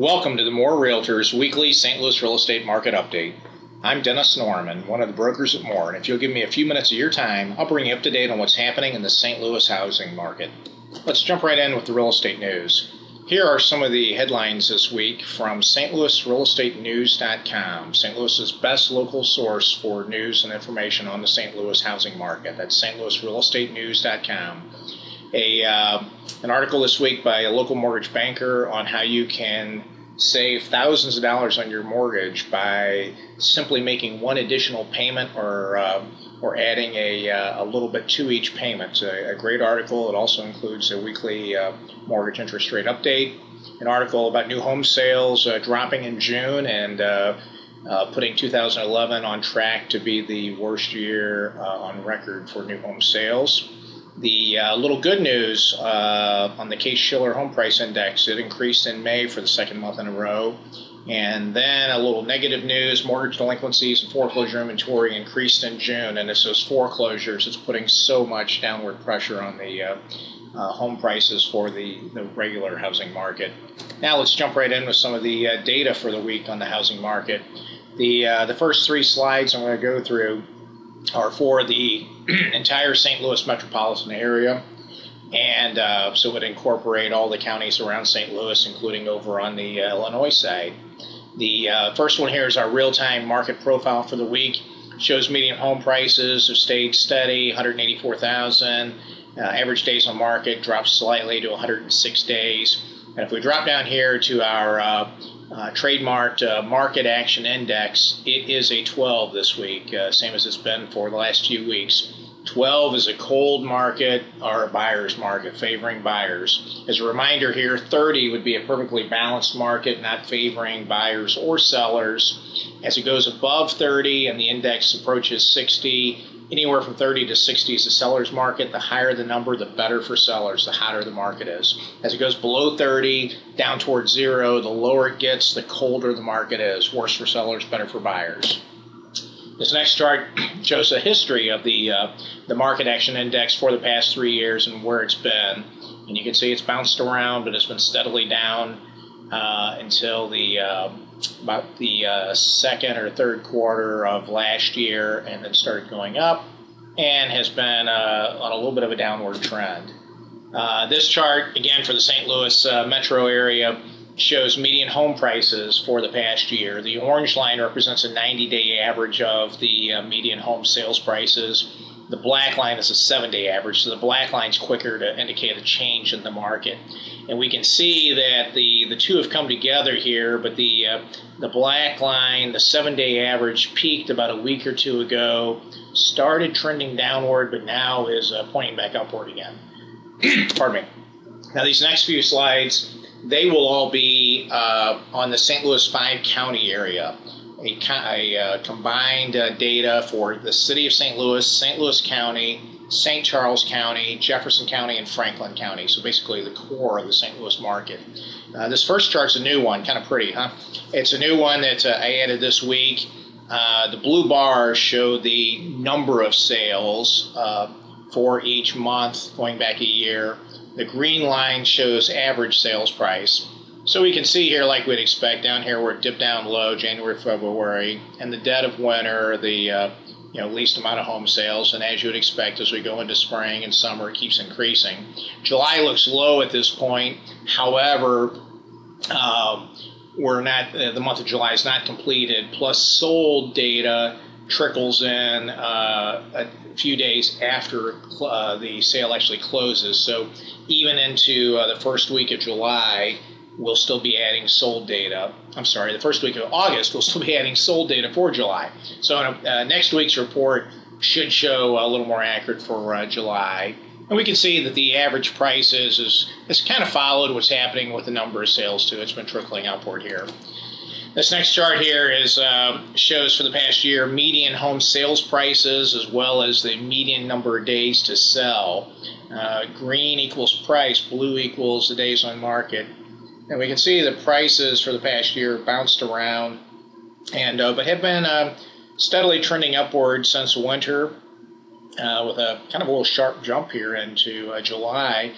Welcome to the Moore Realtors Weekly St. Louis Real Estate Market Update. I'm Dennis Norman, one of the brokers at Moore, and if you'll give me a few minutes of your time, I'll bring you up to date on what's happening in the St. Louis housing market. Let's jump right in with the real estate news. Here are some of the headlines this week from stlouisrealestatenews.com, St. Louis's best local source for news and information on the St. Louis housing market. That's stlouisrealestatenews.com. An article this week by a local mortgage banker on how you can save thousands of dollars on your mortgage by simply making one additional payment or adding a little bit to each payment. It's a great article. It also includes a weekly mortgage interest rate update, an article about new home sales dropping in June and putting 2011 on track to be the worst year on record for new home sales. The little good news on the Case-Shiller Home Price Index, it increased in May for the second month in a row. And then a little negative news, mortgage delinquencies and foreclosure inventory increased in June. And it's those foreclosures, it's putting so much downward pressure on the home prices for the regular housing market. Now let's jump right in with some of the data for the week on the housing market. The first three slides I'm going to go through are for the entire St. Louis metropolitan area, and so it would incorporate all the counties around St. Louis, including over on the Illinois side. The first one here is our real-time market profile for the week. Shows median home prices have stayed steady, 184,000. Average days on market drops slightly to 106 days. And if we drop down here to our trademarked market action index, it is a 12 this week, same as it's been for the last few weeks. 12 is a cold market or a buyer's market, favoring buyers. As a reminder here, 30 would be a perfectly balanced market, not favoring buyers or sellers. As it goes above 30 and the index approaches 60, anywhere from 30 to 60 is a seller's market. The higher the number, the better for sellers, the hotter the market is. As it goes below 30, down towards 0, the lower it gets, the colder the market is. Worse for sellers, better for buyers. This next chart shows a history of the market action index for the past 3 years and where it's been. And you can see it's bounced around, but it's been steadily down until about the second or third quarter of last year, and then started going up and has been on a little bit of a downward trend. This chart, again for the St. Louis metro area, shows median home prices for the past year. The orange line represents a 90-day average of the median home sales prices. The black line is a 7-day average, so the black line's quicker to indicate a change in the market. And we can see that the two have come together here, but the black line, the 7-day average, peaked about a week or two ago, started trending downward, but now is pointing back upward again. Pardon me. Now these next few slides, they will all be on the St. Louis 5-county area. A combined data for the city of St. Louis County, St. Charles County, Jefferson County, and Franklin County. So basically the core of the St. Louis market. This first chart's a new one, kind of pretty, huh? It's a new one that I added this week. The blue bars show the number of sales for each month going back a year. The green line shows average sales price. So we can see here, like we'd expect, down here where it dipped down low, January, February, and the dead of winter, the least amount of home sales. And as you would expect, as we go into spring and summer, it keeps increasing. July looks low at this point. However, the month of July is not completed. Plus, sold data trickles in a few days after the sale actually closes. So even into the first week of July, we'll still be adding sold data. I'm sorry, the first week of August, we'll still be adding sold data for July. So next week's report should show a little more accurate for July. And we can see that the average price has kind of followed what's happening with the number of sales too. It's been trickling upward here. This next chart here shows for the past year median home sales prices as well as the median number of days to sell. Green equals price, blue equals the days on market. And we can see the prices for the past year bounced around, but have been steadily trending upward since winter, with a kind of a little sharp jump here into July.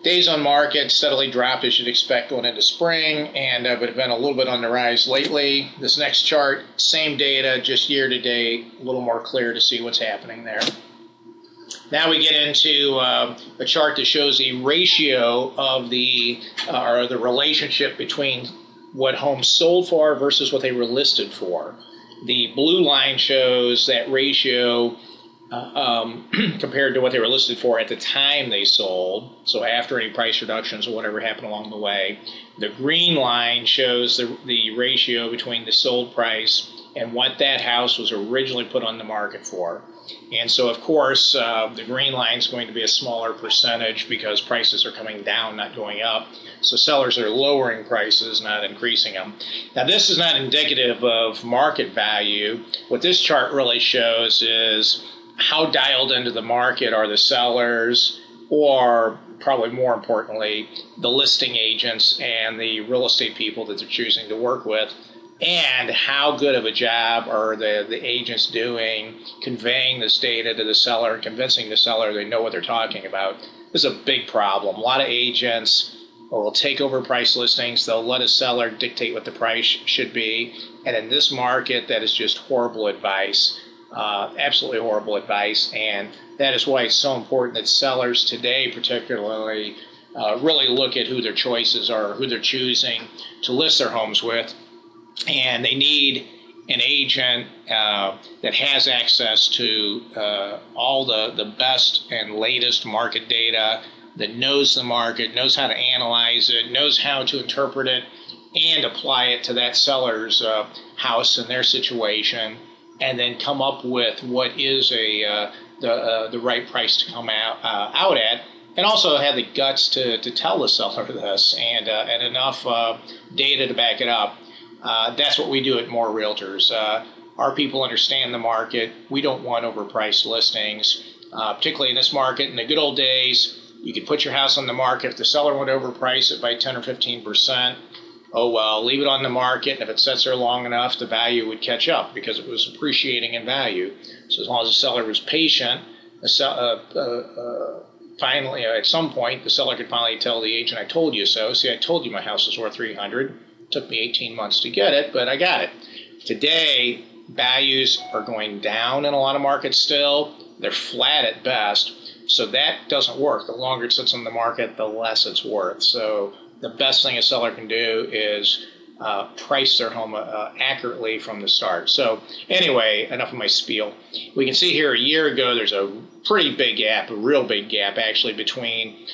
days on market steadily dropped as you'd expect going into spring, and but have been a little bit on the rise lately. This next chart, same data, just year to date, a little more clear to see what's happening there. Now we get into a chart that shows the ratio of or the relationship between what homes sold for versus what they were listed for. The blue line shows that ratio compared to what they were listed for at the time they sold, so after any price reductions or whatever happened along the way. The green line shows the ratio between the sold price and what that house was originally put on the market for. And so, of course, the green line is going to be a smaller percentage because prices are coming down, not going up. So sellers are lowering prices, not increasing them. Now, this is not indicative of market value. What this chart really shows is how dialed into the market are the sellers, or probably more importantly, the listing agents and the real estate people that they're choosing to work with, and how good of a job are the agents doing conveying this data to the seller, convincing the seller they know what they're talking about. This is a big problem. A lot of agents will take over price listings. They'll let a seller dictate what the price should be. And in this market, that is just horrible advice, absolutely horrible advice. And that is why it's so important that sellers today particularly really look at who their choices are, who they're choosing to list their homes with. And they need an agent that has access to all the best and latest market data, that knows the market, knows how to analyze it, knows how to interpret it, and apply it to that seller's house and their situation, and then come up with what is the right price to come out at. And also have the guts to tell the seller this and enough data to back it up. That's what we do at More Realtors. Our people understand the market. We don't want overpriced listings, particularly in this market. In the good old days, you could put your house on the market. If the seller would overprice it by 10 or 15%, oh well, leave it on the market. And if it sits there long enough, the value would catch up because it was appreciating in value. So as long as the seller was patient, finally, at some point, the seller could finally tell the agent, "I told you so. See, I told you my house was worth $300. Took me 18 months to get it, but I got it." Today, values are going down in a lot of markets still. They're flat at best, so that doesn't work. The longer it sits on the market, the less it's worth. So the best thing a seller can do is price their home accurately from the start. So anyway, enough of my spiel. We can see here a year ago there's a pretty big gap, a real big gap actually, between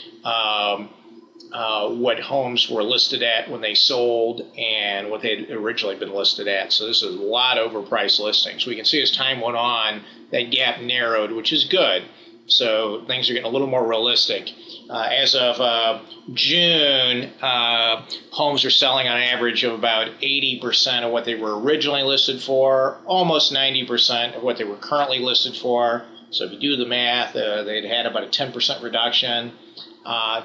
what homes were listed at when they sold and what they'd originally been listed at. So this is a lot of overpriced listings. We can see as time went on, that gap narrowed, which is good. So things are getting a little more realistic. As of June, homes are selling on average of about 80% of what they were originally listed for, almost 90% of what they were currently listed for. So if you do the math, they'd had about a 10% reduction,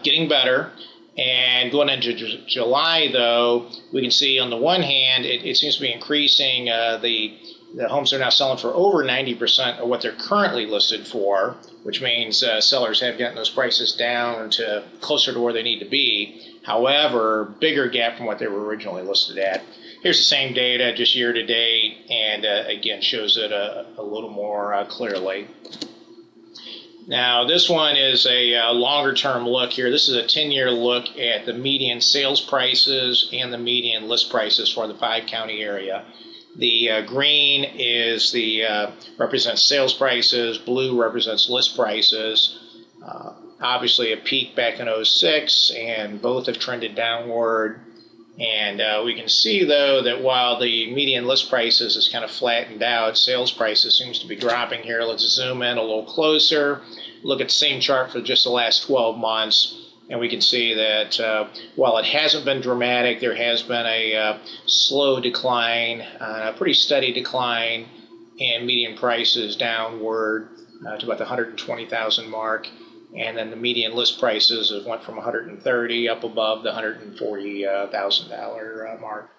getting better. And going into July, though, we can see on the one hand, it seems to be increasing. The homes are now selling for over 90% of what they're currently listed for, which means sellers have gotten those prices down to closer to where they need to be. However, bigger gap from what they were originally listed at. Here's the same data, just year to date, and again, shows it a little more clearly. Now, this one is a longer-term look here. This is a 10-year look at the median sales prices and the median list prices for the 5-county area. The green is represents sales prices. Blue represents list prices. Obviously, a peak back in '06, and both have trended downward. And we can see, though, that while the median list prices is kind of flattened out, sales prices seems to be dropping here. Let's zoom in a little closer. Look at the same chart for just the last 12 months. And we can see that while it hasn't been dramatic, there has been a slow decline, a pretty steady decline in median prices downward to about the 120,000 mark. And then the median list prices have went from 130 up above the $140,000 mark.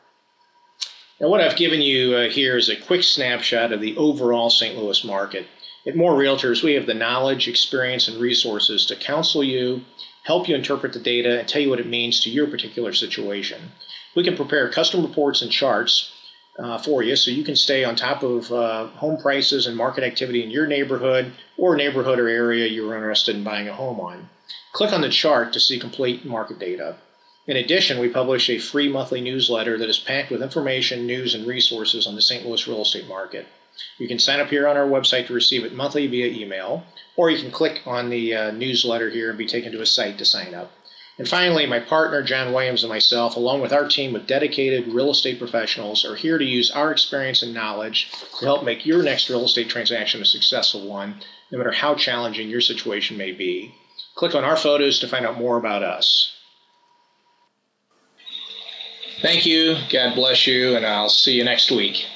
Now, what I've given you here is a quick snapshot of the overall St. Louis market. At More Realtors, we have the knowledge, experience, and resources to counsel you, help you interpret the data, and tell you what it means to your particular situation. We can prepare custom reports and charts for you so you can stay on top of home prices and market activity in your neighborhood or area you're interested in buying a home on. Click on the chart to see complete market data. In addition, we publish a free monthly newsletter that is packed with information, news, and resources on the St. Louis real estate market. You can sign up here on our website to receive it monthly via email, or you can click on the newsletter here and be taken to a site to sign up. And finally, my partner, John Williams, and myself, along with our team of dedicated real estate professionals, are here to use our experience and knowledge to help make your next real estate transaction a successful one, no matter how challenging your situation may be. Click on our photos to find out more about us. Thank you, God bless you, and I'll see you next week.